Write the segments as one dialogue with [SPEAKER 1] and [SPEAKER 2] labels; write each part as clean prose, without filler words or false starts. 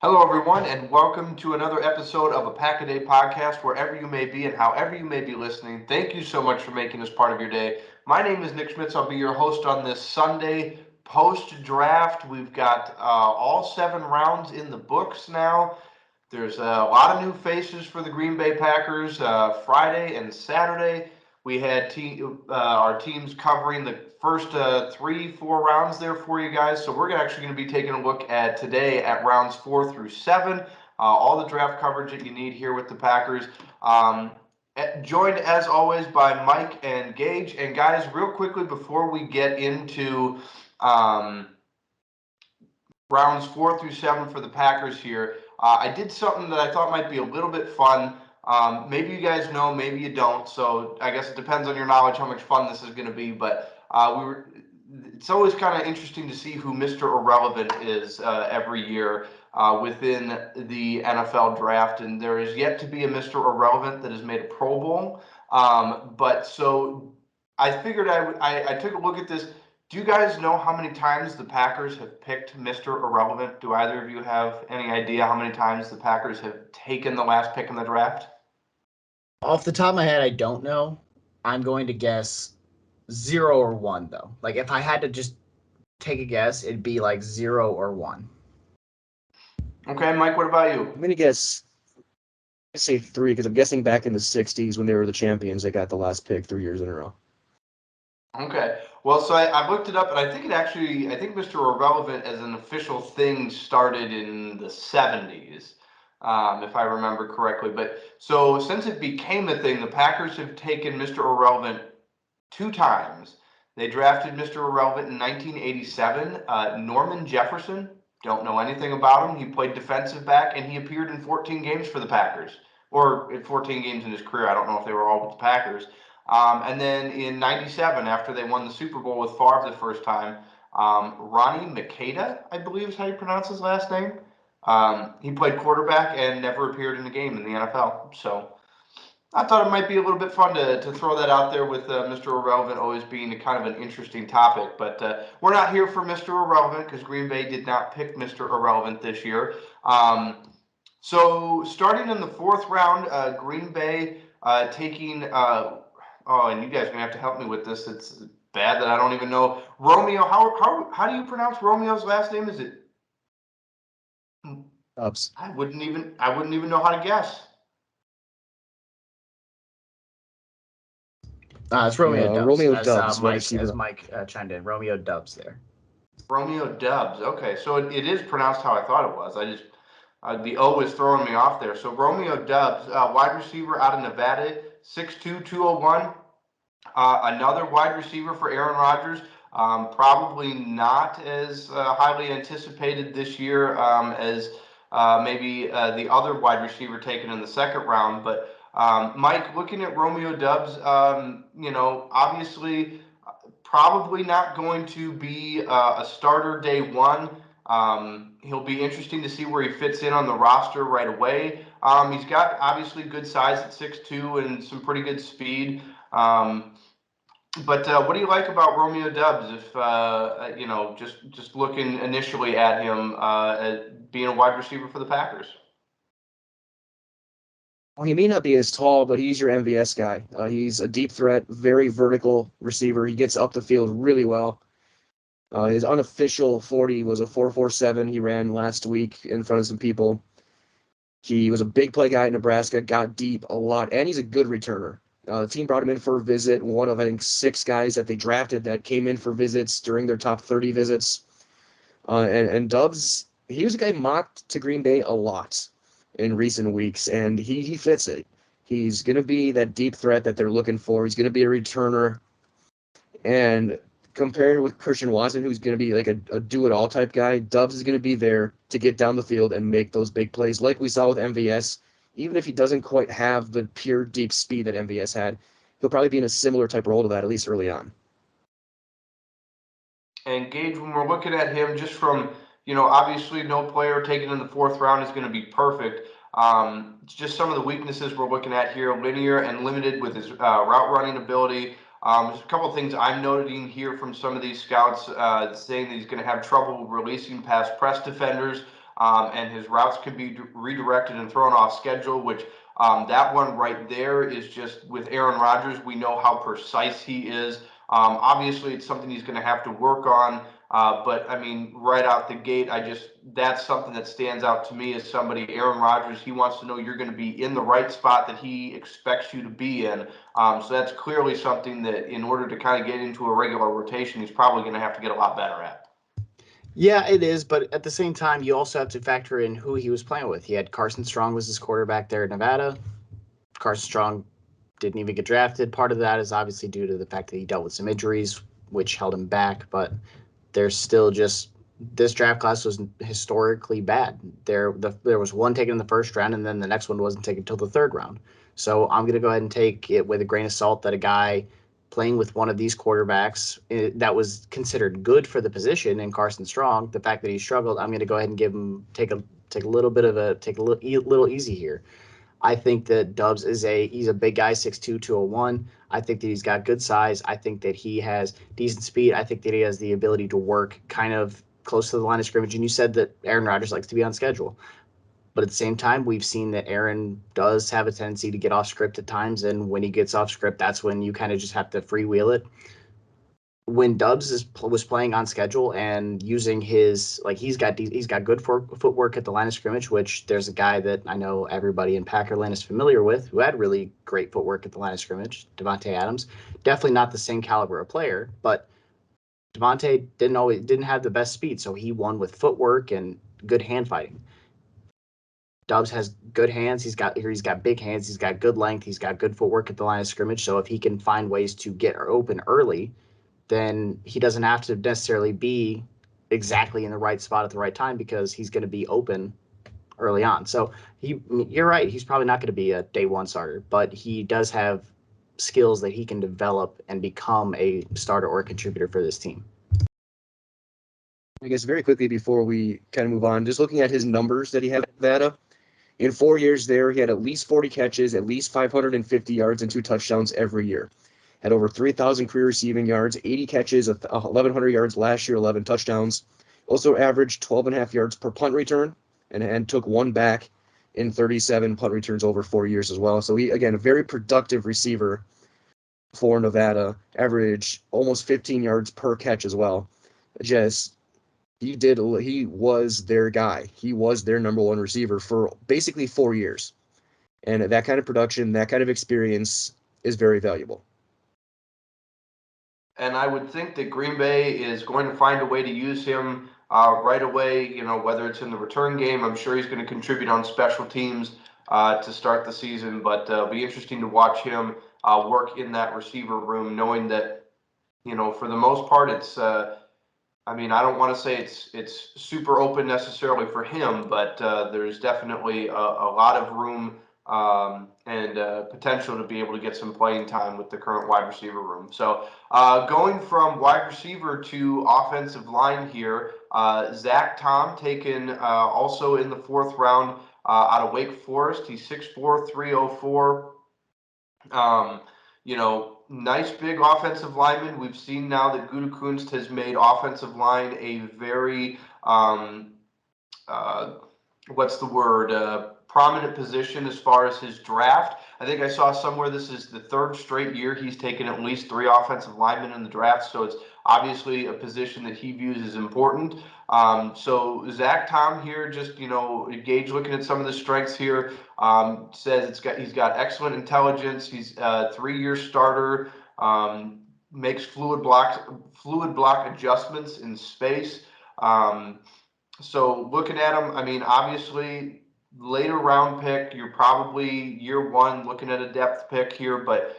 [SPEAKER 1] Hello, everyone, and welcome to another episode of a Pack a Day podcast, wherever you may be and however you may be listening. Thank you so much for making this part of your day. My name is Nick Schmitz. I'll be your host on this Sunday post-draft. We've got all 7 rounds in the books now. There's a lot of new faces for the Green Bay Packers. Friday and Saturday, we had our teams covering the first 3-4 rounds there for you guys. So we're actually going to be taking a look at today at rounds 4 through 7. All the draft coverage that you need here with the Packers. Joined as always by Mike and Gage. And guys, real quickly before we get into rounds 4 through 7 for the Packers here, I did something that I thought might be a little bit fun. Maybe you guys know, maybe you don't. So I guess it depends on your knowledge how much fun this is going to be. But it's always kind of interesting to see who Mr. Irrelevant is every year within the NFL draft. And there is yet to be a Mr. Irrelevant that has made a Pro Bowl. But so I figured I took a look at this. Do you guys know how many times the Packers have picked Mr. Irrelevant? Do either of you have any idea how many times the Packers have taken the last pick in the draft?
[SPEAKER 2] Off the top of my head, I don't know. I'm going to guess 0 or 1, though. Like, if I had to just take a guess, it'd be like 0 or 1.
[SPEAKER 1] Okay, Mike, what about you?
[SPEAKER 3] I'm going to guess, I say 3, because I'm guessing back in the 60s when they were the champions, they got the last pick 3 years in a row.
[SPEAKER 1] Okay. Well, so I looked it up, and I think Mr. Irrelevant as an official thing started in the 70s, if I remember correctly. But so since it became a thing, the Packers have taken Mr. Irrelevant 2 times. They drafted Mr. Irrelevant in 1987. Norman Jefferson, don't know anything about him. He played defensive back, and he appeared in 14 games for the Packers, or in 14 games in his career. I don't know if they were all with the Packers. And then in 97, after they won the Super Bowl with Favre the first time, Ronnie Makeda, I believe is how you pronounce his last name. He played quarterback and never appeared in a game in the NFL. So I thought it might be a little bit fun to throw that out there with Mr. Irrelevant always being a kind of an interesting topic. But we're not here for Mr. Irrelevant because Green Bay did not pick Mr. Irrelevant this year. So starting in the 4th round, Green Bay taking and you guys are going to have to help me with this. It's bad that I don't even know. Romeo, how do you pronounce Romeo's last name? Is it
[SPEAKER 3] Doubs?
[SPEAKER 1] I wouldn't even know how to guess.
[SPEAKER 2] It's Romeo Doubs.
[SPEAKER 3] Romeo
[SPEAKER 2] as,
[SPEAKER 3] Doubs.
[SPEAKER 2] As Mike chimed in, Romeo Doubs there.
[SPEAKER 1] Romeo Doubs. Okay, so it is pronounced how I thought it was. The O is throwing me off there. So Romeo Doubs, wide receiver out of Nevada, 6'2", 201. Another wide receiver for Aaron Rodgers. Probably not as highly anticipated this year as maybe the other wide receiver taken in the 2nd round. But Mike, looking at Romeo Doubs, obviously probably not going to be a starter day 1. He'll be interesting to see where he fits in on the roster right away. He's got obviously good size at 6'2" and some pretty good speed. But what do you like about Romeo Doubs? If just looking initially at him as being a wide receiver for the Packers.
[SPEAKER 3] Well, he may not be as tall, but he's your MVS guy. He's a deep threat, very vertical receiver. He gets up the field really well. His unofficial 40 was a 4.47 he ran last week in front of some people. He was a big play guy at Nebraska, got deep a lot, and he's a good returner. The team brought him in for a visit, one of, I think, 6 guys that they drafted that came in for visits during their top 30 visits. And Doubs, he was a guy mocked to Green Bay a lot in recent weeks, and he fits it. He's going to be that deep threat that they're looking for. He's going to be a returner. And compared with Christian Watson, who's going to be like a do-it-all type guy, Doubs is going to be there to get down the field and make those big plays like we saw with MVS. Even if he doesn't quite have the pure deep speed that MVS had, he'll probably be in a similar type role to that, at least early on.
[SPEAKER 1] And Gage, when we're looking at him, just from, obviously no player taken in the 4th round is going to be perfect. It's just some of the weaknesses we're looking at here, linear and limited with his route running ability. There's a couple of things I'm noting here from some of these scouts saying that he's going to have trouble releasing past press defenders. and his routes can be redirected and thrown off schedule, which that one right there is just, with Aaron Rodgers, we know how precise he is. Obviously, it's something he's going to have to work on. But I mean, right out the gate, that's something that stands out to me as somebody, Aaron Rodgers, he wants to know you're going to be in the right spot that he expects you to be in. So that's clearly something that, in order to kind of get into a regular rotation, he's probably going to have to get a lot better at.
[SPEAKER 2] Yeah, it is, but at the same time, you also have to factor in who he was playing with. He had Carson Strong was his quarterback there at Nevada. Carson Strong didn't even get drafted. Part of that is obviously due to the fact that he dealt with some injuries, which held him back, but there's still just, this draft class was historically bad. There was one taken in the first round, and then the next one wasn't taken until the third round. So I'm going to go ahead and take it with a grain of salt that a guy playing with one of these quarterbacks that was considered good for the position in Carson Strong, the fact that he struggled, I'm going to go ahead and take a little easy here. I think that Doubs he's a big guy, 6'2", 201. I think that he's got good size. I think that he has decent speed. I think that he has the ability to work kind of close to the line of scrimmage. And you said that Aaron Rodgers likes to be on schedule. But at the same time, we've seen that Aaron does have a tendency to get off script at times. And when he gets off script, that's when you kind of just have to freewheel it. When Doubs was playing on schedule and using his, like, he's got good footwork at the line of scrimmage, which there's a guy that I know everybody in Packerland is familiar with who had really great footwork at the line of scrimmage, Devontae Adams. Definitely not the same caliber of player, but Devontae didn't have the best speed, so he won with footwork and good hand fighting. Doubs has good hands. He's got big hands. He's got good length. He's got good footwork at the line of scrimmage. So if he can find ways to get open early, then he doesn't have to necessarily be exactly in the right spot at the right time, because he's going to be open early on. So you're right. He's probably not going to be a day one starter, but he does have skills that he can develop and become a starter or a contributor for this team.
[SPEAKER 3] I guess very quickly before we kind of move on, just looking at his numbers that he had at Nevada. In 4 years there, he had at least 40 catches, at least 550 yards, and 2 touchdowns every year. Had over 3,000 career receiving yards, 80 catches, 1,100 yards last year, 11 touchdowns. Also averaged 12.5 yards per punt return, and took one back in 37 punt returns over 4 years as well. So he, again, a very productive receiver for Nevada. Averaged almost 15 yards per catch as well. He was their guy. He was their number one receiver for basically 4 years. And that kind of production, that kind of experience is very valuable.
[SPEAKER 1] And I would think that Green Bay is going to find a way to use him right away, whether it's in the return game. I'm sure he's going to contribute on special teams to start the season, but it'll be interesting to watch him work in that receiver room, knowing that, for the most part, it's I don't want to say it's super open necessarily for him, but there's definitely a lot of room and potential to be able to get some playing time with the current wide receiver room. So going from wide receiver to offensive line here, Zach Tom taken also in the 4th round out of Wake Forest. He's 6'4", 304. Nice big offensive lineman. We've seen now that Gutekunst has made offensive line a very prominent position as far as his draft. I think I saw somewhere this is the 3rd straight year he's taken at least 3 offensive linemen in the draft, so it's obviously a position that he views as important. So Zach Tom here, just, Gage looking at some of the strengths here, says he's got excellent intelligence. He's a 3-year starter, makes fluid block adjustments in space. So looking at him, obviously later round pick, you're probably year one looking at a depth pick here, but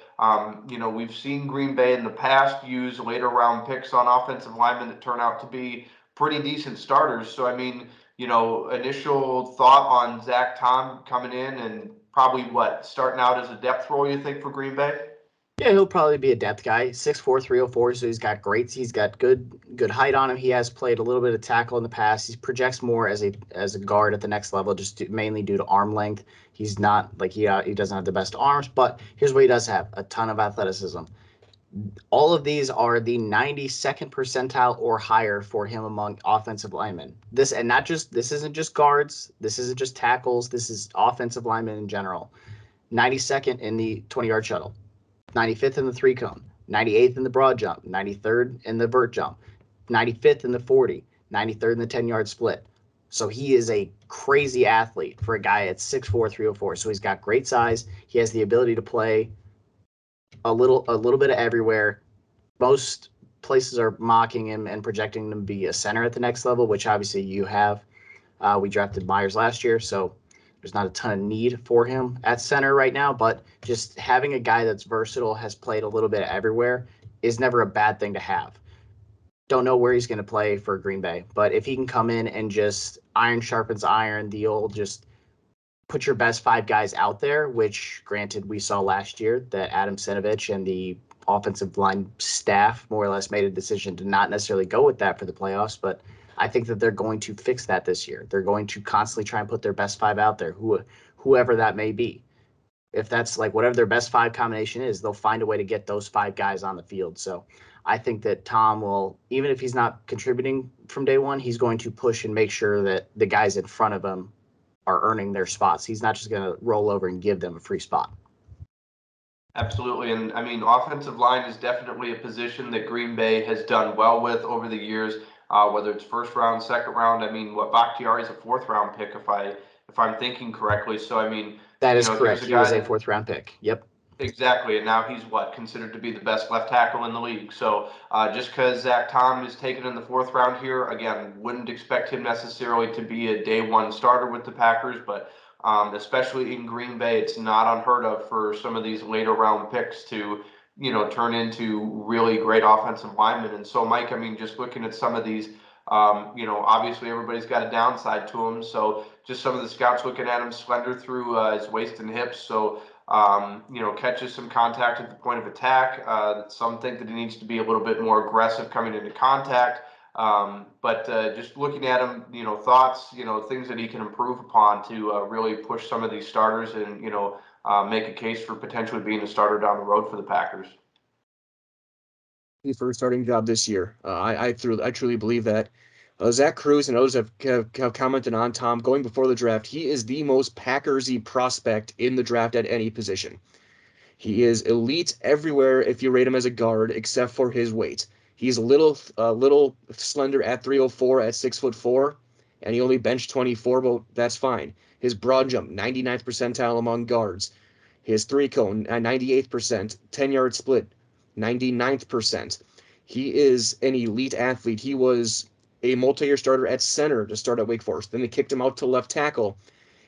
[SPEAKER 1] we've seen Green Bay in the past use later round picks on offensive linemen that turn out to be pretty decent starters. So initial thought on Zach Tom coming in and probably starting out as a depth role, you think, for Green Bay?
[SPEAKER 2] Yeah, he'll probably be a depth guy. 6'4", 304, so he's got good height on him. He has played a little bit of tackle in the past. He projects more as a guard at the next level, mainly due to arm length. He's not he doesn't have the best arms, but here's what he does have: a ton of athleticism. All of these are the 92nd percentile or higher for him among offensive linemen. This isn't just guards, this isn't just tackles, this is offensive linemen in general. 92nd in the 20-yard shuttle, 95th in the three cone, 98th in the broad jump, 93rd in the vert jump, 95th in the 40, 93rd in the 10-yard split. So he is a crazy athlete for a guy at 6'4", 304. So he's got great size. He has the ability to play a little bit of everywhere. Most places are mocking him and projecting him to be a center at the next level, which obviously you have. We drafted Myers last year, so there's not a ton of need for him at center right now, but just having a guy that's versatile, has played a little bit everywhere, is never a bad thing to have. Don't know where he's going to play for Green Bay, but if he can come in and just iron sharpens iron, the old just put your best five guys out there, which granted we saw last year that Adam Sinovich and the offensive line staff more or less made a decision to not necessarily go with that for the playoffs, but I think that they're going to fix that this year. They're going to constantly try and put their best five out there, whoever that may be. If that's like whatever their best five combination is, they'll find a way to get those five guys on the field. So I think that Tom will, even if he's not contributing from day one, he's going to push and make sure that the guys in front of him are earning their spots. He's not just going to roll over and give them a free spot.
[SPEAKER 1] Absolutely. And I mean, offensive line is definitely a position that Green Bay has done well with over the years, whether it's first round, second round. I mean, Bakhtiari is a fourth round pick, if I'm thinking correctly. So, I mean,
[SPEAKER 2] that is correct. He was a fourth round pick. Yep.
[SPEAKER 1] Exactly, and now he's considered to be the best left tackle in the league. So just because Zach Tom is taken in the fourth round here, again, wouldn't expect him necessarily to be a day one starter with the Packers, but especially in Green Bay, it's not unheard of for some of these later round picks to, turn into really great offensive linemen. And so, Mike, I mean, just looking at some of these, obviously everybody's got a downside to him. So just some of the scouts looking at him slender through his waist and hips. So catches some contact at the point of attack. Some think that he needs to be a little bit more aggressive coming into contact. But just looking at him, thoughts, things that he can improve upon to really push some of these starters and, make a case for potentially being a starter down the road for the Packers.
[SPEAKER 3] For a starting job this year. I truly believe that. Zach Cruz and others have commented on Tom going before the draft. He is the most Packers-y prospect in the draft at any position. He is elite everywhere if you rate him as a guard, except for his weight. He's a little slender at 304 at 6'4", and he only benched 24, but that's fine. His broad jump, 99th percentile among guards. His three cone, 98%. 10-yard split, 99th percent. He is an elite athlete. He was a multi-year starter at center to start at Wake Forest. Then they kicked him out to left tackle,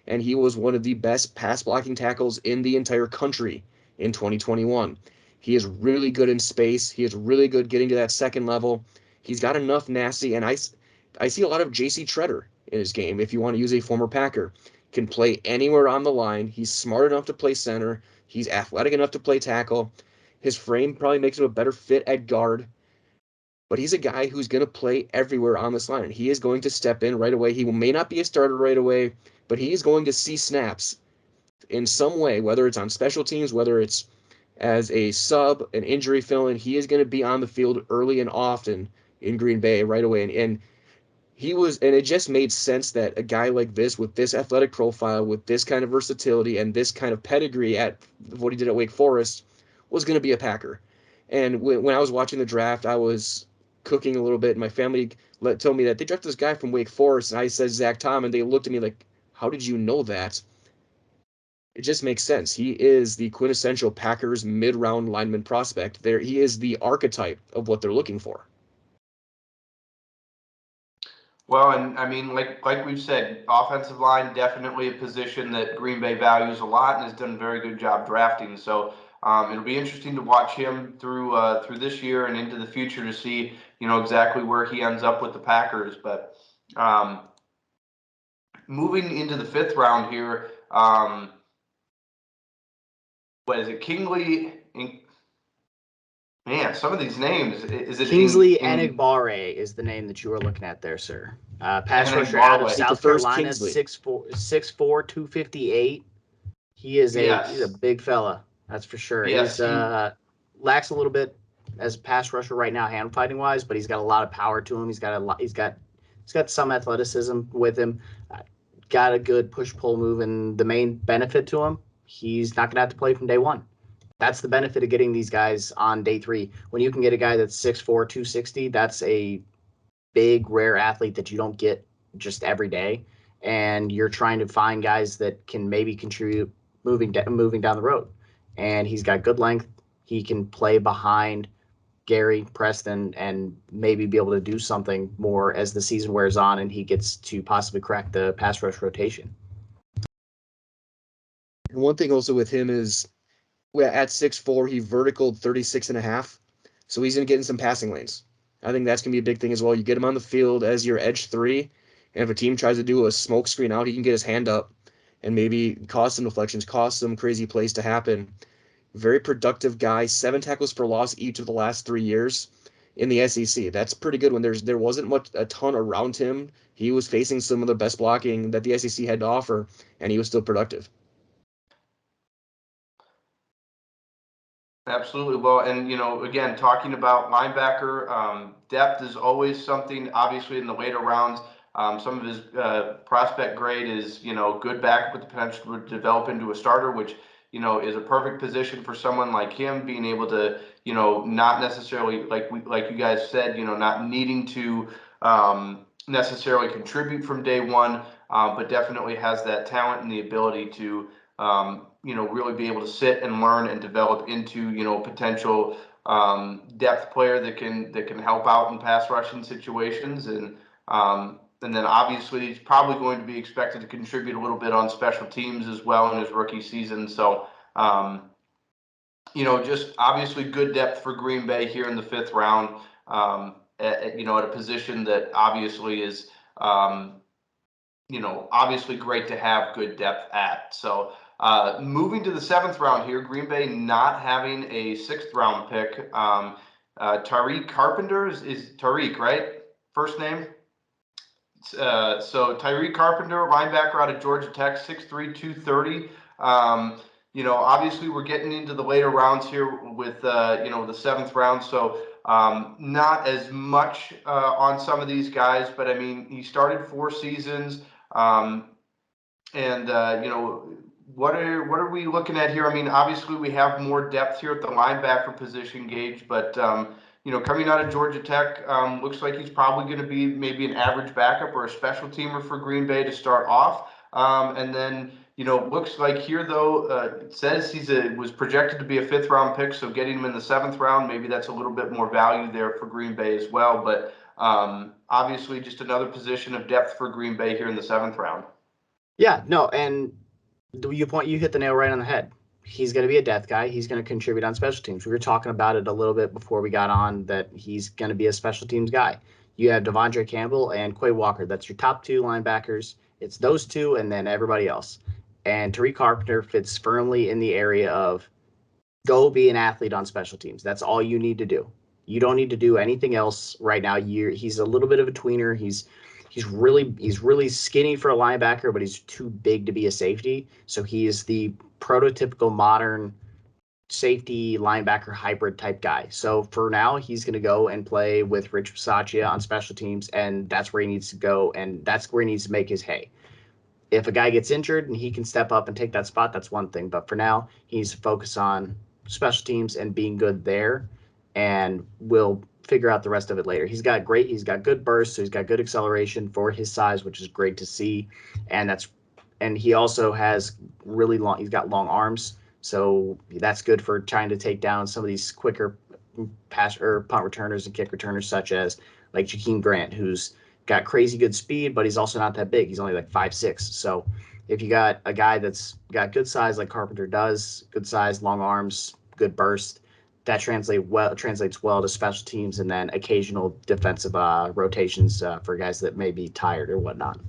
[SPEAKER 3] and he was one of the best pass blocking tackles in the entire country in 2021. He is really good in space. He is really good getting to that second level. He's got enough nasty, and I see a lot of J.C. Treader in his game, if you want to use a former Packer. Can play anywhere on the line. He's smart enough to play center. He's athletic enough to play tackle. His frame probably makes him a better fit at guard. But he's a guy who's going to play everywhere on this line. He is going to step in right away. He may not be a starter right away, but he is going to see snaps in some way, whether it's on special teams, whether it's as a sub, an injury fill-in. He is going to be on the field early and often in Green Bay right away. And it just made sense that a guy like this, with this athletic profile, with this kind of versatility, and this kind of pedigree at what he did at Wake Forest, was going to be a Packer. And when I was watching the draft, I was cooking a little bit, and my family told me that they drafted this guy from Wake Forest, and I said Zach Tom, and they looked at me like, how did you know that? It just makes sense. He is the quintessential Packers mid-round lineman prospect. He is the archetype of what they're looking for.
[SPEAKER 1] Well, and I mean, like we've said, offensive line definitely a position that Green Bay values a lot and has done a very good job drafting. So it'll be interesting to watch him through this year and into the future to see exactly where he ends up with the Packers. But moving into the fifth round here, what is it? Kingsley. Man, some of these names. Is it
[SPEAKER 2] Kingsley Enagbare is the name that you are looking at there, sir. Pass rusher out of South Carolina, 6'4", 258. He's a big fella, that's for sure.
[SPEAKER 1] Yes,
[SPEAKER 2] He's lacks a little bit as a pass rusher right now, hand fighting wise, but he's got a lot of power to him. He's got a lot. He's got some athleticism with him. Got a good push pull move, and the main benefit to him, he's not gonna have to play from day one. That's the benefit of getting these guys on day 3. When you can get a guy that's 6'4", 260, that's a big, rare athlete that you don't get just every day. And you're trying to find guys that can maybe contribute moving down the road. And he's got good length. He can play behind Gary, Preston, and maybe be able to do something more as the season wears on and he gets to possibly crack the pass rush rotation.
[SPEAKER 3] And one thing also with him is at 6'4", he verticaled 36.5. So he's going to get in some passing lanes. I think that's going to be a big thing as well. You get him on the field as your edge 3, and if a team tries to do a smoke screen out, he can get his hand up and maybe cause some deflections, cause some crazy plays to happen. Very productive guy, 7 tackles for loss each of the last 3 years in the SEC. That's pretty good when there wasn't a ton around him. He was facing some of the best blocking that the SEC had to offer, and he was still productive.
[SPEAKER 1] Absolutely. Well, and, again, talking about linebacker, depth is always something, obviously, in the later rounds. Some of his prospect grade is, good backup with the potential to develop into a starter, which, is a perfect position for someone like him, being able to, not necessarily, like you guys said, not needing to necessarily contribute from day one, but definitely has that talent and the ability to really be able to sit and learn and develop into, potential depth player that can help out in pass rushing situations. And then obviously he's probably going to be expected to contribute a little bit on special teams as well in his rookie season. So, just obviously good depth for Green Bay here in the 5th round, at a position that obviously is, obviously great to have good depth at. So, moving to the 7th round here, Green Bay not having a 6th round pick. Tariq Carpenter is Tariq, right? First name? So Tariq Carpenter, linebacker out of Georgia Tech, 6'3", 230. Obviously we're getting into the later rounds here with, the 7th round. So not as much on some of these guys, but I mean, he started 4 seasons. What are we looking at here? I mean, obviously we have more depth here at the linebacker position, Gage, but coming out of Georgia Tech, looks like he's probably going to be maybe an average backup or a special teamer for Green Bay to start off. And then, looks like here though, it says was projected to be a 5th round pick. So getting him in the 7th round, maybe that's a little bit more value there for Green Bay as well. But obviously just another position of depth for Green Bay here in the 7th round.
[SPEAKER 2] Yeah, no, and you hit the nail right on the head. He's going to be a depth guy. He's going to contribute on special teams. We were talking about it a little bit before we got on that he's going to be a special teams guy. You have Devondre Campbell and Quay Walker. That's your top 2 linebackers. It's those 2 and then everybody else. And Tariq Carpenter fits firmly in the area of go be an athlete on special teams. That's all you need to do. You don't need to do anything else right now. He's a little bit of a tweener. He's really skinny for a linebacker, but he's too big to be a safety. So he is the prototypical modern safety linebacker hybrid type guy. So for now, he's going to go and play with Rich Bisaccia on special teams, and that's where he needs to go, and that's where he needs to make his hay. If a guy gets injured and he can step up and take that spot, that's one thing. But for now, he needs to focus on special teams and being good there, and we'll figure out the rest of it later. He's got good bursts, so he's got good acceleration for his size, which is great to see. And he also has he's got long arms, so that's good for trying to take down some of these quicker pass or punt returners and kick returners, such as like Jakeem Grant, who's got crazy good speed, but he's also not that big. He's only like 5'6". So if you got a guy that's got good size like Carpenter does, good size, long arms, good burst, that translates well to special teams and then occasional defensive rotations for guys that may be tired or whatnot.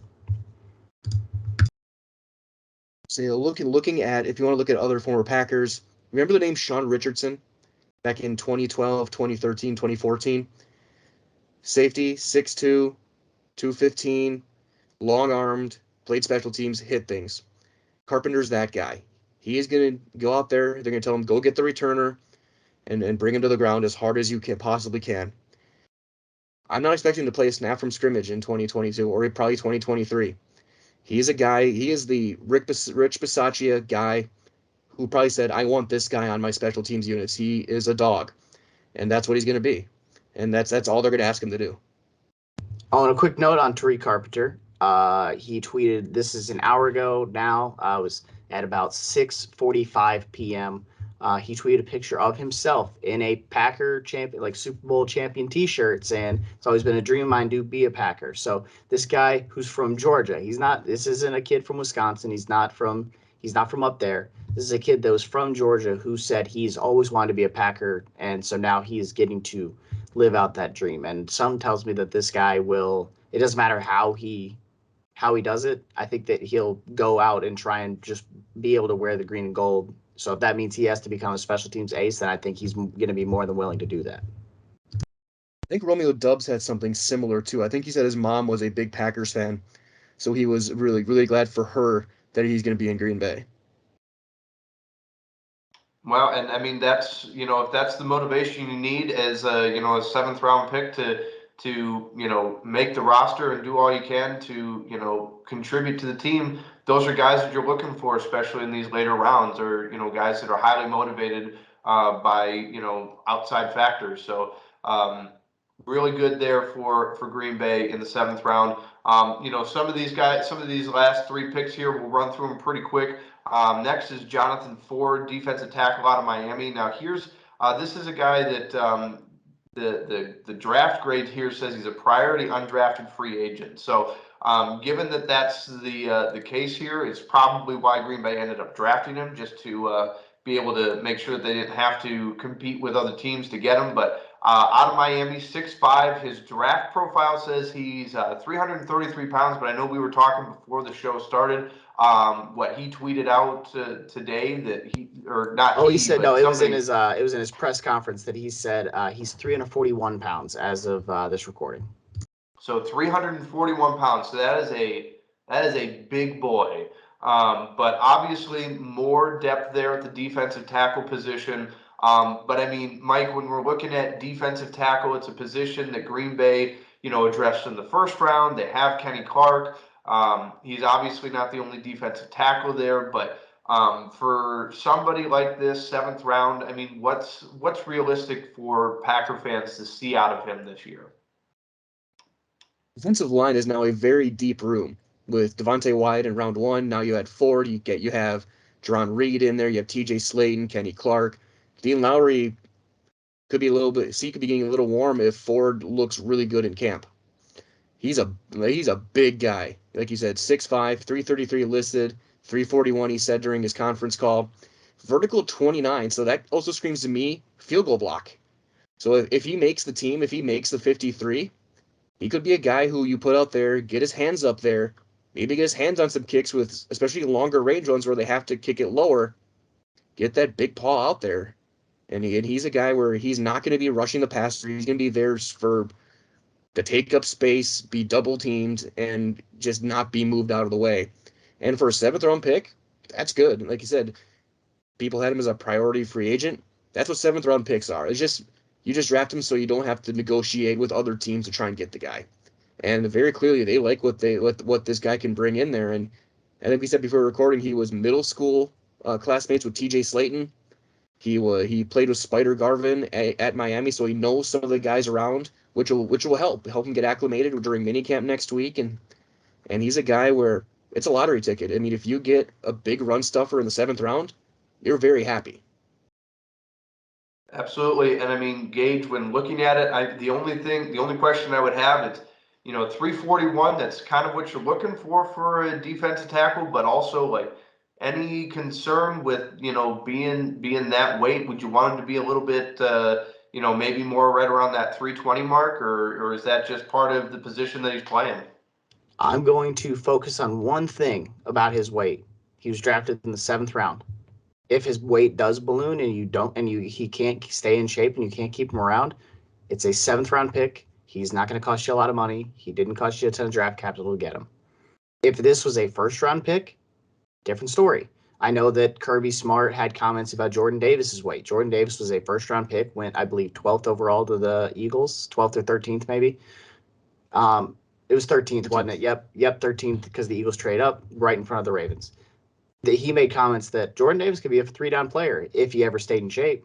[SPEAKER 3] So looking at, if you want to look at other former Packers, remember the name Sean Richardson back in 2012, 2013, 2014? Safety, 6'2", 215, long-armed, played special teams, hit things. Carpenter's that guy. He is going to go out there. They're going to tell him, go get the returner, and bring him to the ground as hard as you possibly can. I'm not expecting to play a snap from scrimmage in 2022 or probably 2023. He's a guy, he is the Rich Bisaccia guy who probably said, I want this guy on my special teams units. He is a dog, and that's what he's going to be. And that's all they're going to ask him to do.
[SPEAKER 2] On a quick note on Tariq Carpenter, he tweeted, this is an hour ago now, it was at about 6:45 p.m. He tweeted a picture of himself in a Packer champion, like Super Bowl champion T-shirt, saying it's always been a dream of mine to be a Packer. So this guy who's from Georgia, this isn't a kid from Wisconsin. He's not from up there. This is a kid that was from Georgia who said he's always wanted to be a Packer, and so now he is getting to live out that dream. And some tells me that this guy will. It doesn't matter how he does it. I think that he'll go out and try and just be able to wear the green and gold. So if that means he has to become a special teams ace, then I think he's going to be more than willing to do that.
[SPEAKER 3] I think Romeo Doubs had something similar too. I think he said his mom was a big Packers fan, so he was really, really glad for her that he's going to be in Green Bay.
[SPEAKER 1] Well, and I mean, that's, if that's the motivation you need as a 7th round pick to make the roster and do all you can to, contribute to the team, those are guys that you're looking for, especially in these later rounds, or, guys that are highly motivated by, outside factors. So, really good there for Green Bay in the 7th round. Some of these last 3 picks here, we'll run through them pretty quick. Next is Jonathan Ford, defensive tackle out of Miami. Now this is a guy that the draft grade here says he's a priority undrafted free agent. So given that that's the case here, it's probably why Green Bay ended up drafting him, just to be able to make sure that they didn't have to compete with other teams to get him. But out of Miami, 6'5". His draft profile says he's 333 pounds, but I know we were talking before the show started. What he tweeted out today that he, or not.
[SPEAKER 2] Oh, he said no. It was in his press conference that he said he's 341 pounds as of this recording.
[SPEAKER 1] So 341 pounds. So that is a big boy. But obviously more depth there at the defensive tackle position. But I mean, Mike, when we're looking at defensive tackle, it's a position that Green Bay, addressed in the 1st round. They have Kenny Clark. He's obviously not the only defensive tackle there, but for somebody like this 7th round, I mean, what's realistic for Packer fans to see out of him this year?
[SPEAKER 3] Defensive line is now a very deep room with Devontae Wyatt in round 1. Now you had Ford. You have Jerron Reed in there. You have T.J. Slayton, Kenny Clark. Dean Lowry could be getting a little warm if Ford looks really good in camp. He's a big guy. Like you said, 6'5", 333 listed, 341 he said during his conference call. Vertical 29, so that also screams to me field goal block. So if he makes the team, if he makes the 53, he could be a guy who you put out there, get his hands up there, maybe get his hands on some kicks with especially longer range ones where they have to kick it lower, get that big paw out there. And he's a guy where he's not going to be rushing the passer. He's going to be there to take up space, be double teamed, and just not be moved out of the way. And for a 7th round pick, that's good. Like you said, people had him as a priority free agent. That's what 7th round picks are. It's just you just draft him so you don't have to negotiate with other teams to try and get the guy. And very clearly they like what this guy can bring in there. And I think we said before recording, he was middle school classmates with T.J. Slayton. He played with Spider Garvin at Miami, so he knows some of the guys around, which will help him get acclimated during minicamp next week. And he's a guy where it's a lottery ticket. I mean, if you get a big run stuffer in the 7th round, you're very happy.
[SPEAKER 1] Absolutely. And I mean, Gage, when looking at it, the only question I would have is, 341, that's kind of what you're looking for a defensive tackle, but also like any concern with, being that weight? Would you want him to be a little bit, maybe more right around that 320 mark, or is that just part of the position that he's playing?
[SPEAKER 2] I'm going to focus on one thing about his weight. He was drafted in the 7th round. If his weight does balloon and he can't stay in shape and you can't keep him around, it's a 7th round pick. He's not going to cost you a lot of money. He didn't cost you a ton of draft capital to get him. If this was a 1st round pick, different story. I know that Kirby Smart had comments about Jordan Davis's weight. Jordan Davis was a first-round pick, went, I believe, 12th overall to the Eagles, 12th or 13th maybe. It was 13th, wasn't it? Yep, 13th, because the Eagles trade up right in front of the Ravens. He made comments that Jordan Davis could be a 3-down player if he ever stayed in shape.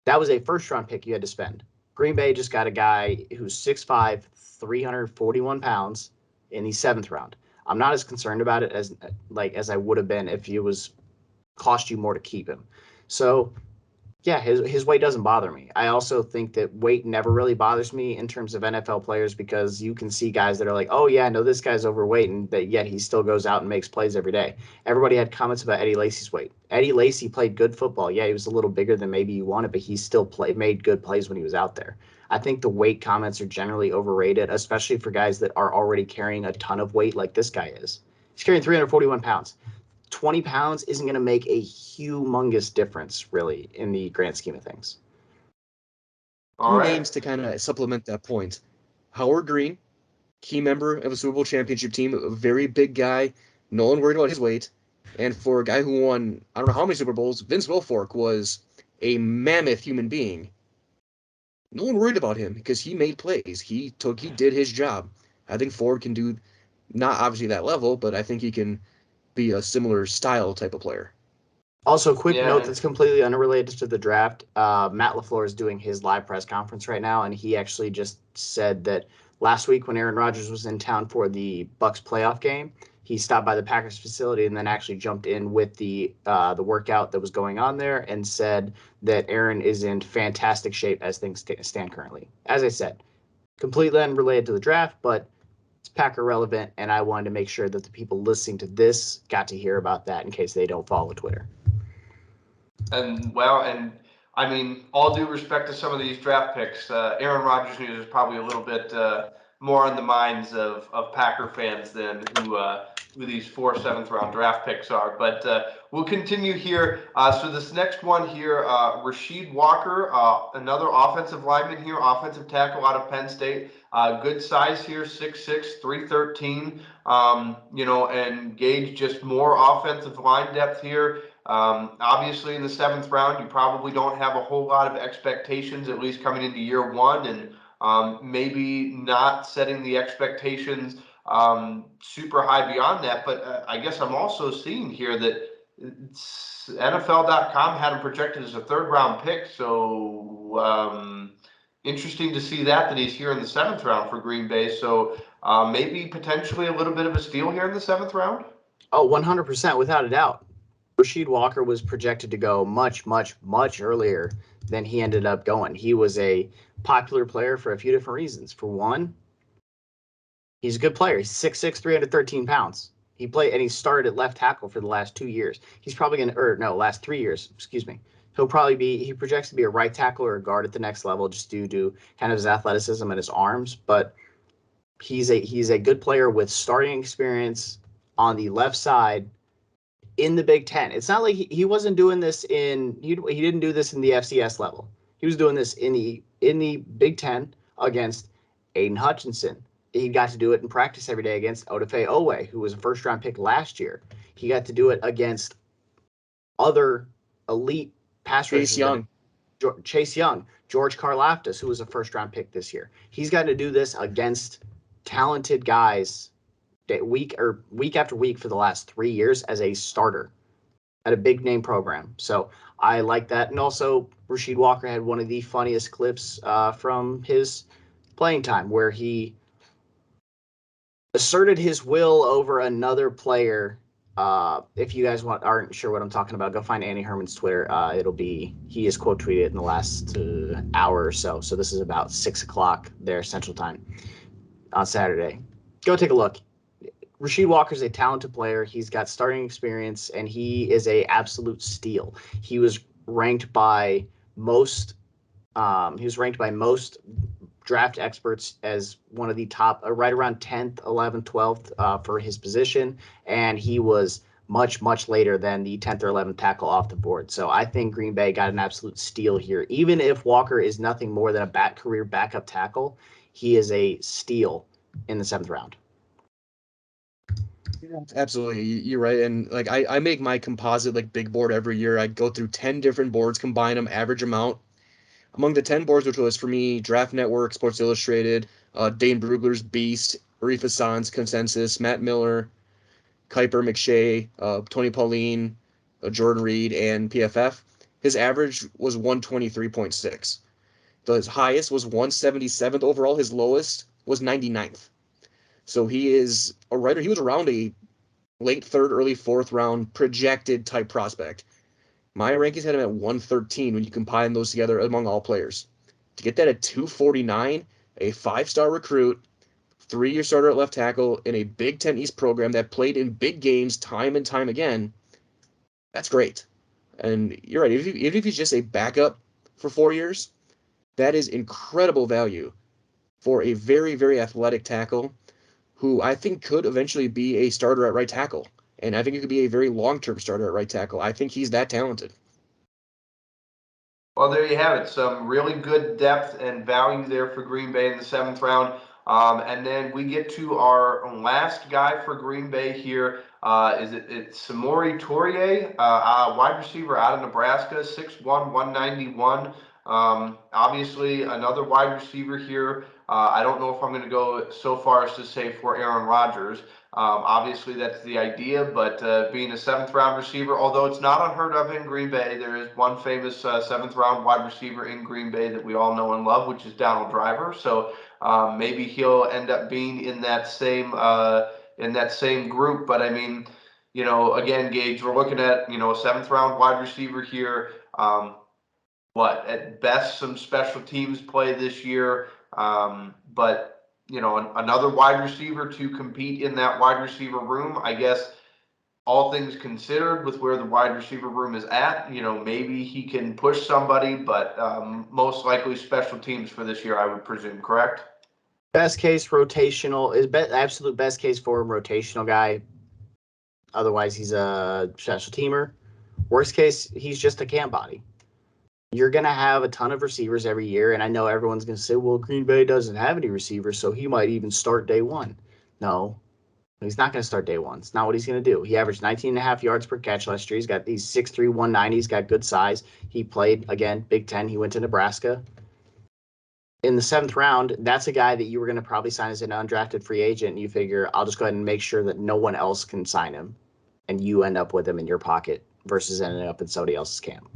[SPEAKER 2] That was a first-round pick you had to spend. Green Bay just got a guy who's 6'5", 341 pounds in the 7th round. I'm not as concerned about it as I would have been if it was cost you more to keep him. So, yeah, his weight doesn't bother me. I also think that weight never really bothers me in terms of NFL players, because you can see guys that are like, oh, yeah, no, this guy's overweight, and that yet he still goes out and makes plays every day. Everybody had comments about Eddie Lacy's weight. Eddie Lacy played good football. Yeah, he was a little bigger than maybe you wanted, but he still made good plays when he was out there. I think the weight comments are generally overrated, especially for guys that are already carrying a ton of weight like this guy is. He's carrying 341 pounds. 20 pounds isn't going to make a humongous difference, really, in the grand scheme of things.
[SPEAKER 3] Two names to kind of supplement that point. Howard Green, key member of a Super Bowl championship team, a very big guy. No one worried about his weight. And for a guy who won, I don't know how many Super Bowls, Vince Wilfork was a mammoth human being. No one worried about him because he made plays. He did his job. I think Ford can do, not obviously that level, but I think he can be a similar style type of player.
[SPEAKER 2] Also, quick note that's completely unrelated to the draft. Matt LaFleur is doing his live press conference right now, and he actually just said that last week when Aaron Rodgers was in town for the Bucs playoff game, he stopped by the Packers facility and then actually jumped in with the workout that was going on there, and said that Aaron is in fantastic shape as things stand currently. As I said, completely unrelated to the draft, but it's Packer relevant, and I wanted to make sure that the people listening to this got to hear about that in case they don't follow Twitter.
[SPEAKER 1] And I mean, all due respect to some of these draft picks, Aaron Rodgers news is probably a little bit more on the minds of Packer fans than who these 4 7th-round draft picks are. But we'll continue here. So this next one here, Rasheed Walker, another offensive lineman here, offensive tackle out of Penn State. Good size here, 6'6", 313. And Gage, just more offensive line depth here. Obviously, in the 7th round, you probably don't have a whole lot of expectations, at least coming into year one, and maybe not setting the expectations super high beyond that. But I guess I'm also seeing here that NFL.com had him projected as a 3rd-round pick. So interesting to see that he's here in the 7th round for Green Bay. So maybe potentially a little bit of a steal here in the 7th round.
[SPEAKER 2] Oh, 100%, without a doubt. Rasheed Walker was projected to go much, much, much earlier than he ended up going. He was a popular player for a few different reasons. For one, he's a good player. He's 6'6", 313 pounds. He played, and he started at left tackle for the last 2 years. He's probably going to, last 3 years, excuse me. He projects to be a right tackle or a guard at the next level just due to kind of his athleticism and his arms. But he's a good player with starting experience on the left side in the Big Ten. It's not like he wasn't doing this he didn't do this in the FCS level. He was doing this in the Big Ten against Aiden Hutchinson. He got to do it in practice every day against Odafe Owe, who was a 1st-round pick last year. He got to do it against other elite pass rushers. Chase Young, George Karlaftis, who was a 1st-round pick this year. He's got to do this against talented guys week after week for the last 3 years as a starter at a big name program. So I like that. And also Rasheed Walker had one of the funniest clips from his playing time where he asserted his will over another player. If you guys aren't sure what I'm talking about, go find Andy Herman's Twitter. He is quote tweeted in the last hour or so. So this is about 6:00 there Central Time on Saturday. Go take a look. Rasheed Walker is a talented player. He's got starting experience, and he is a absolute steal. He was ranked by most. Draft experts as one of the top, right around 10th, 11th, 12th for his position, and he was much, much later than the 10th or 11th tackle off the board. So I think Green Bay got an absolute steal here. Even if Walker is nothing more than a career backup tackle, he is a steal in the 7th round.
[SPEAKER 3] Yeah, absolutely. You're right. And like I make my composite like big board every year. I go through 10 different boards, combine them, average them out. Among the 10 boards, which was for me, Draft Network, Sports Illustrated, Dane Brugler's Beast, Arif Hassan's Consensus, Matt Miller, Kuiper, McShay, Tony Pauline, Jordan Reed, and PFF. His average was 123.6. His highest was 177th overall. His lowest was 99th. So he is a writer. He was around a late third, early fourth round projected type prospect. My rankings had him at 113 when you combine those together among all players. To get that at 249, a 5-star recruit, 3-year starter at left tackle in a Big Ten East program that played in big games time and time again, that's great. And you're right, even if he's just a backup for 4 years, that is incredible value for a very, very athletic tackle who I think could eventually be a starter at right tackle. And I think he could be a very long-term starter at right tackle. I think he's that talented.
[SPEAKER 1] Well, there you have it. Some really good depth and value there for Green Bay in the 7th round. And then we get to our last guy for Green Bay here. It's Samori Toure, wide receiver out of Nebraska, 6'1", 191. Obviously, another wide receiver here. I don't know if I'm going to go so far as to say for Aaron Rodgers. Obviously, that's the idea, but being a 7th round receiver, although it's not unheard of in Green Bay, there is one famous 7th round wide receiver in Green Bay that we all know and love, which is Donald Driver. So maybe he'll end up being in that same group. But I mean, again, Gage, we're looking at a 7th round wide receiver here. At best some special teams play this year, but another wide receiver to compete in that wide receiver room. I guess all things considered, with where the wide receiver room is at, maybe he can push somebody, but most likely special teams for this year, I would presume. Correct?
[SPEAKER 2] Best case rotational is absolute best case for him, rotational guy. Otherwise, he's a special teamer. Worst case, he's just a camp body. You're going to have a ton of receivers every year, and I know everyone's going to say, well, Green Bay doesn't have any receivers, so he might even start day one. No, he's not going to start day one. It's not what he's going to do. He averaged 19.5 yards per catch last year. He's got these 6'3", 190. He's got good size. He played, again, Big Ten. He went to Nebraska. In the 7th round, that's a guy that you were going to probably sign as an undrafted free agent, and you figure, I'll just go ahead and make sure that no one else can sign him, and you end up with him in your pocket versus ending up in somebody else's camp.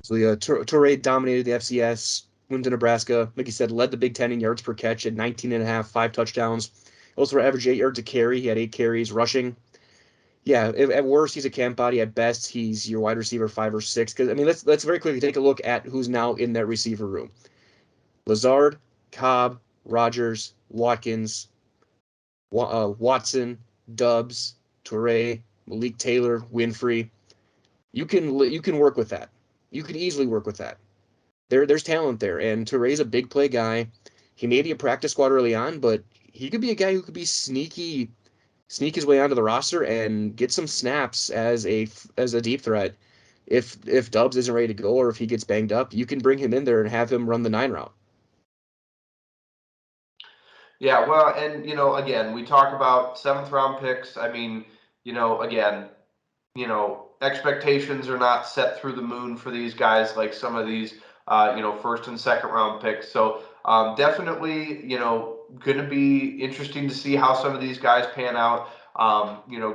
[SPEAKER 3] So Toure dominated the FCS, went to Nebraska. Like you said, led the Big Ten in yards per catch at 19.5, 5 touchdowns. Also averaged 8 yards a carry. He had 8 carries rushing. Yeah, at worst, he's a camp body. At best, he's your wide receiver 5 or 6. Because I mean, let's very quickly take a look at who's now in that receiver room. Lazard, Cobb, Rogers, Watkins, Watson, Doubs, Toure, Malik Taylor, Winfrey. You can work with that. You could easily work with that. There's talent there, and Toure's a big play guy. He may be a practice squad early on, but he could be a guy who could be sneak his way onto the roster and get some snaps as a deep threat. If Doubs isn't ready to go or if he gets banged up, you can bring him in there and have him run the 9 route.
[SPEAKER 1] Yeah, well, and again, we talk about 7th round picks. I mean, again, expectations are not set through the moon for these guys like some of these, 1st and 2nd round picks. So definitely, going to be interesting to see how some of these guys pan out.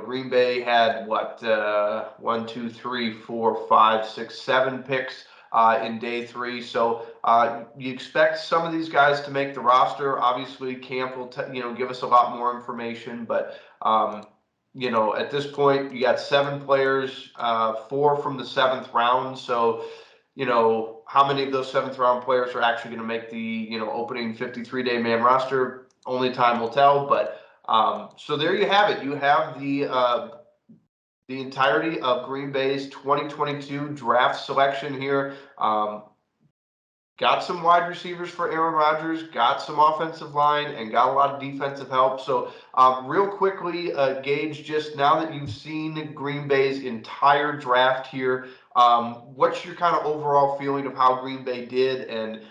[SPEAKER 1] Green Bay had 1, 2, 3, 4, 5, 6, 7 picks in day 3. So you expect some of these guys to make the roster. Obviously, camp will give us a lot more information, but at this point, you got 7 players, 4 from the 7th round. So, how many of those 7th round players are actually going to make the, opening 53-day man roster? Only time will tell. But so there you have it. You have the entirety of Green Bay's 2022 draft selection here. Got some wide receivers for Aaron Rodgers, got some offensive line, and got a lot of defensive help. So real quickly, Gage, just now that you've seen Green Bay's entire draft here, what's your kind of overall feeling of how Green Bay did? And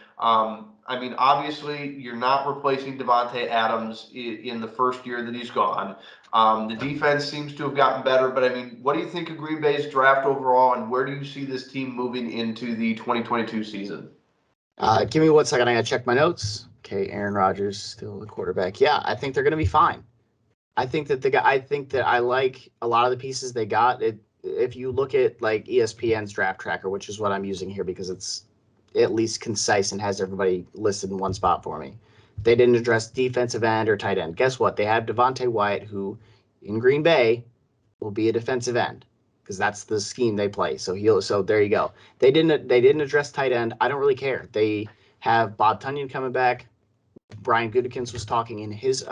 [SPEAKER 1] I mean, obviously, you're not replacing Devontae Adams in the first year that he's gone. The defense seems to have gotten better, but I mean, what do you think of Green Bay's draft overall, and where do you see this team moving into the 2022 season?
[SPEAKER 2] Give me 1 second. I gotta check my notes. Okay, Aaron Rodgers still the quarterback. Yeah, I think they're gonna be fine. I think that I like a lot of the pieces they got. If you look at like ESPN's draft tracker, which is what I'm using here because it's at least concise and has everybody listed in one spot for me. They didn't address defensive end or tight end. Guess what? They have Devontae Wyatt, who in Green Bay will be a defensive end because that's the scheme they play. So there you go. They didn't address tight end. I don't really care. They have Bob Tunyon coming back. Brian Gutekunst was talking in his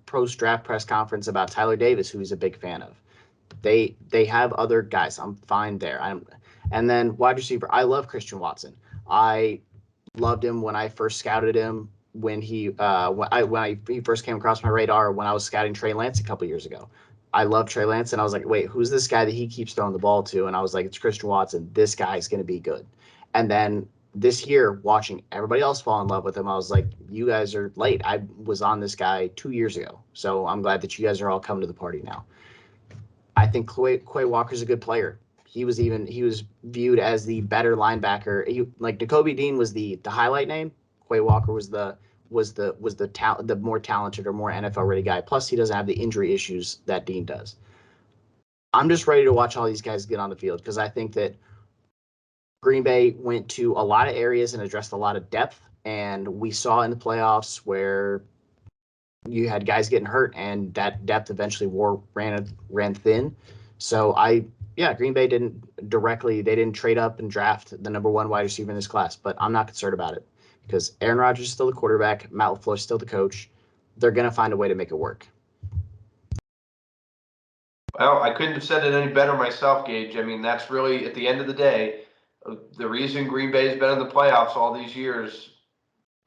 [SPEAKER 2] post-draft press conference about Tyler Davis, who he's a big fan of. They have other guys. I'm fine there. And then wide receiver. I love Christian Watson. I loved him when I first scouted him. When he first came across my radar when I was scouting Trey Lance a couple years ago. I love Trey Lance, and I was like, wait, who's this guy that he keeps throwing the ball to? And I was like, it's Christian Watson. This guy's going to be good. And then this year, watching everybody else fall in love with him, I was like, you guys are late. I was on this guy 2 years ago. So I'm glad that you guys are all coming to the party now. I think Quay Walker's a good player. He was viewed as the better linebacker. Like Jacoby Dean was the highlight name. Quay Walker was the more talented or more NFL ready guy. Plus, he doesn't have the injury issues that Dean does. I'm just ready to watch all these guys get on the field because I think that Green Bay went to a lot of areas and addressed a lot of depth, and we saw in the playoffs where you had guys getting hurt, and that depth eventually ran thin. So Green Bay didn't trade up and draft the number one wide receiver in this class, but I'm not concerned about it because Aaron Rodgers is still the quarterback, Matt LaFleur is still the coach. They're going to find a way to make it work.
[SPEAKER 1] Well, I couldn't have said it any better myself, Gage. I mean, that's really, at the end of the day, the reason Green Bay's been in the playoffs all these years.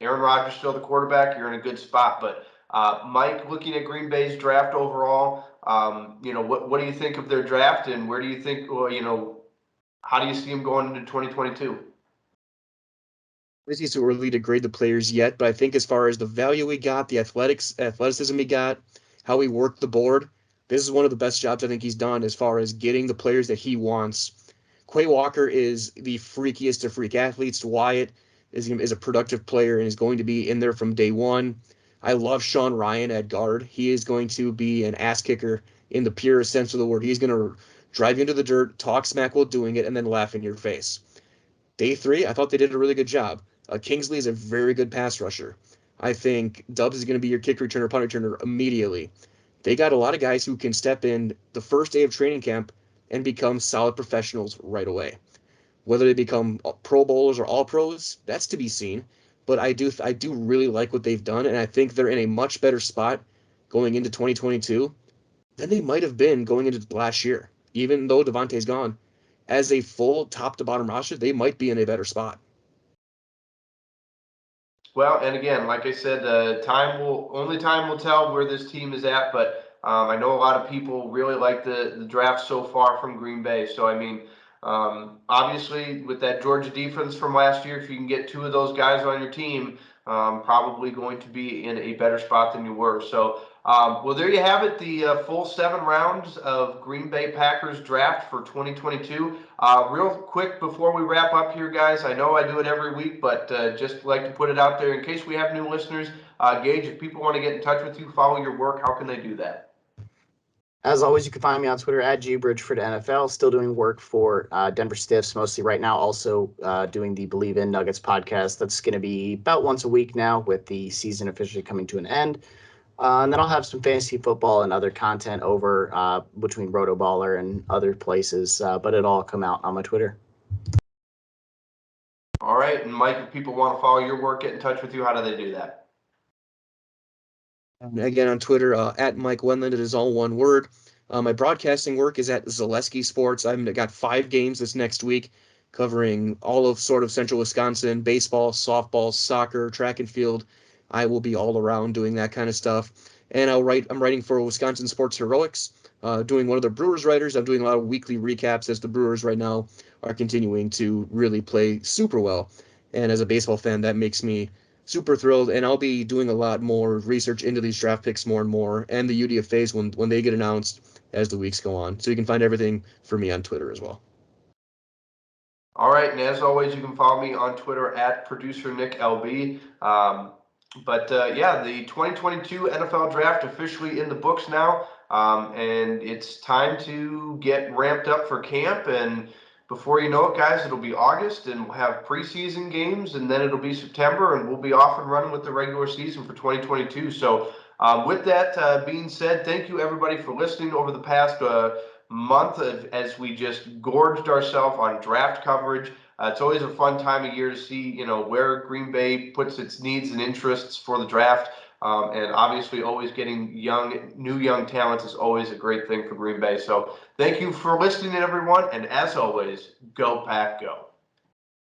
[SPEAKER 1] Aaron Rodgers still the quarterback. You're in a good spot. But Mike, looking at Green Bay's draft overall, what do you think of their draft, and where do you think, how do you see them going into 2022?
[SPEAKER 3] It's too early to grade the players yet, but I think as far as the value we got, the athleticism we got, how we worked the board, this is one of the best jobs I think he's done as far as getting the players that he wants. Quay Walker is the freakiest of freak athletes. Wyatt is a productive player and is going to be in there from day one. I love Sean Ryan at guard. He is going to be an ass kicker in the purest sense of the word. He's going to drive you into the dirt, talk smack while doing it, and then laugh in your face. Day 3, I thought they did a really good job. Kingsley is a very good pass rusher. I think Doubs is going to be your kick returner, punt returner immediately. They got a lot of guys who can step in the first day of training camp and become solid professionals right away. Whether they become Pro Bowlers or All Pros, that's to be seen. But I do really like what they've done, and I think they're in a much better spot going into 2022 than they might have been going into last year. Even though Devontae's gone, as a full top-to-bottom roster, they might be in a better spot.
[SPEAKER 1] Well, and again, like I said, time will tell where this team is at. But I know a lot of people really like the draft so far from Green Bay. So I mean, obviously with that Georgia defense from last year, if you can get 2 of those guys on your team, probably going to be in a better spot than you were. So well, there you have it, the full 7 rounds of Green Bay Packers draft for 2022. Real quick before we wrap up here, guys, I know I do it every week, but just like to put it out there in case we have new listeners. Gage, if people want to get in touch with you, follow your work, how can they do that?
[SPEAKER 2] As always, you can find me on Twitter at Gage Bridgford NFL. Still doing work for Denver Stiffs mostly right now. Also doing the Believe in Nuggets podcast. That's going to be about once a week now with the season officially coming to an end. And then I'll have some fantasy football and other content over between Rotoballer and other places. But it'll all come out on my Twitter.
[SPEAKER 1] All right. And Mike, if people want to follow your work, get in touch with you, how do they do that?
[SPEAKER 3] Again, on Twitter, at Mike Wendlandt, it is all one word. My broadcasting work is at Zaleski Sports. I've got 5 games this next week covering all of sort of central Wisconsin, baseball, softball, soccer, track and field. I will be all around doing that kind of stuff. And I'm writing for Wisconsin Sports Heroics, doing one of the Brewers writers. I'm doing a lot of weekly recaps as the Brewers right now are continuing to really play super well. And as a baseball fan, that makes me super thrilled, and I'll be doing a lot more research into these draft picks more and more, and the UDFAs when they get announced as the weeks go on. So you can find everything for me on Twitter as well.
[SPEAKER 1] All right, and as always, you can follow me on Twitter at producer Nick LB. Yeah, the 2022 NFL Draft officially in the books now, and it's time to get ramped up for camp. And before you know it, guys, it'll be August, and we'll have preseason games, and then it'll be September, and we'll be off and running with the regular season for 2022. So, with that being said, thank you everybody for listening over the past month as we just gorged ourselves on draft coverage. It's always a fun time of year to see, where Green Bay puts its needs and interests for the draft. And obviously always getting new young talents is always a great thing for Green Bay. So thank you for listening, everyone. And as always, go Pack, go.